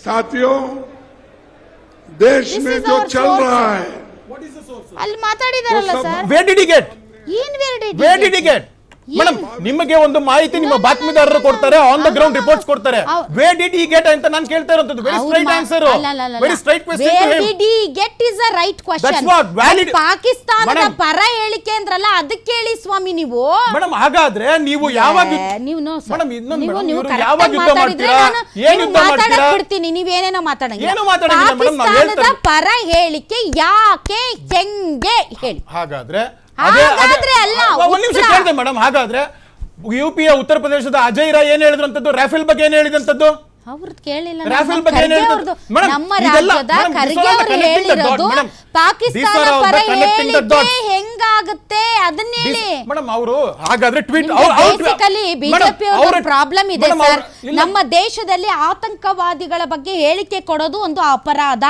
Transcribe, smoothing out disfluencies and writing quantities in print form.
साथियों, देश में जो चल रहा है, ಅಲ್ಲಿ ಮಾತಾಡಿದಾರಲ್ಲ sir, where did he get? where did he get? Madam ನಿಮಗೆ ಒಂದು ಮಾಹಿತಿ ನಿಮ್ಮ ಬಾತ್ಮೀದಾರರು ಕೊಡ್ತಾರೆ, ಆನ್ ದ ಗ್ರೌಂಡ್ ರಿಪೋರ್ಟ್ಸ್ ಕೊಡ್ತಾರೆ. ವೇರ್ ಡಿಡ್ ಹಿ ಗೆಟ್ ಅಂತ ನಾನು ಕೇಳ್ತಾ ಇರೋಂತದ್ದು. Very straight answer, very straight question to him. Where did he get is a right question. That's what valid. ಪಾಕಿಸ್ತಾನದ ಪರ ಹೇಳಿಕೆ ಅಂದ್ರಲ್ಲ, ಅದಕ್ಕೆ ಹೇಳಿ ಸ್ವಾಮಿ ನೀವು. ಮೇಡಮ್ ಹಾಗಾದ್ರೆ ನೀವು ಯಾವಾಗ ನೀವು ಮೇಡಮ್ ಇನ್ನೊಂದು ಯಾವಾಗ ಯುದ್ಧ ಮಾಡ್ತೀರಾ? ಏನು ಯುದ್ಧ ಮಾಡ್ತೀರಾ? ಬಿಡ್ತೀನಿ, ನೀವು ಏನೇನೋ ಮಾತಾಡಂಗಿಲ್ಲ. ಏನು ಮಾತಾಡಂಗಿಲ್ಲ ಮೇಡಮ್, ನಾವು ಹೇಳ್ತಾ ಪಾಕಿಸ್ತಾನದ ಪರ ಹೇಳಿಕೆ ಯಾಕೆ ಹೆಂಗೆ ಹೇಳಿ. ಹಾಗಾದ್ರೆ ಅಲ್ಲ, ಒಂದು ನಿಮಿಷ ಕೇಳಿದೆ ಮೇಡಮ್. ಹಾಗಾದ್ರೆ ಯುಪಿಯ ಉತ್ತರ ಪ್ರದೇಶದ ಅಜಯ್ ರಾಯ್ ಏನ್ ಹೇಳಿದ್ರಂತದ್ದು, ರಾಫೇಲ್ ಬಗ್ಗೆ ಏನ್ ಹೇಳಿದಂತದ್ದು? ಅವ್ರದ್ದು ಕೇಳಿಲ್ಲ. ರಾಫೇಲ್ ಬಗ್ಗೆ ಏನ್ ಹೇಳಿದ್ರು? ನಮ್ಮ ರಾಜ್ಯದ ಖರ್ಗೆ ಅವರು ಹೇಳಿರೋದು ಪಾಕಿಸ್ತಾನ ಪರ ಹೇಳಿಕೆ ಹೆಂಗಾಗುತ್ತೆ ಅದನ್ನ ಹೇಳಿ ಮೇಡಮ್. ಅವರು ಹಾಗಾದ್ರೆ ಟ್ವೀಟ್ ಬೇಸಿಕಲಿ ಬಿಜೆಪಿ ಅವರ ಪ್ರಾಬ್ಲಮ್ ಇದೆ ಸರ್. ನಮ್ಮ ದೇಶದಲ್ಲಿ ಆತಂಕವಾದಿಗಳ ಬಗ್ಗೆ ಹೇಳಿಕೆ ಕೊಡೋದು ಒಂದು ಅಪರಾಧ.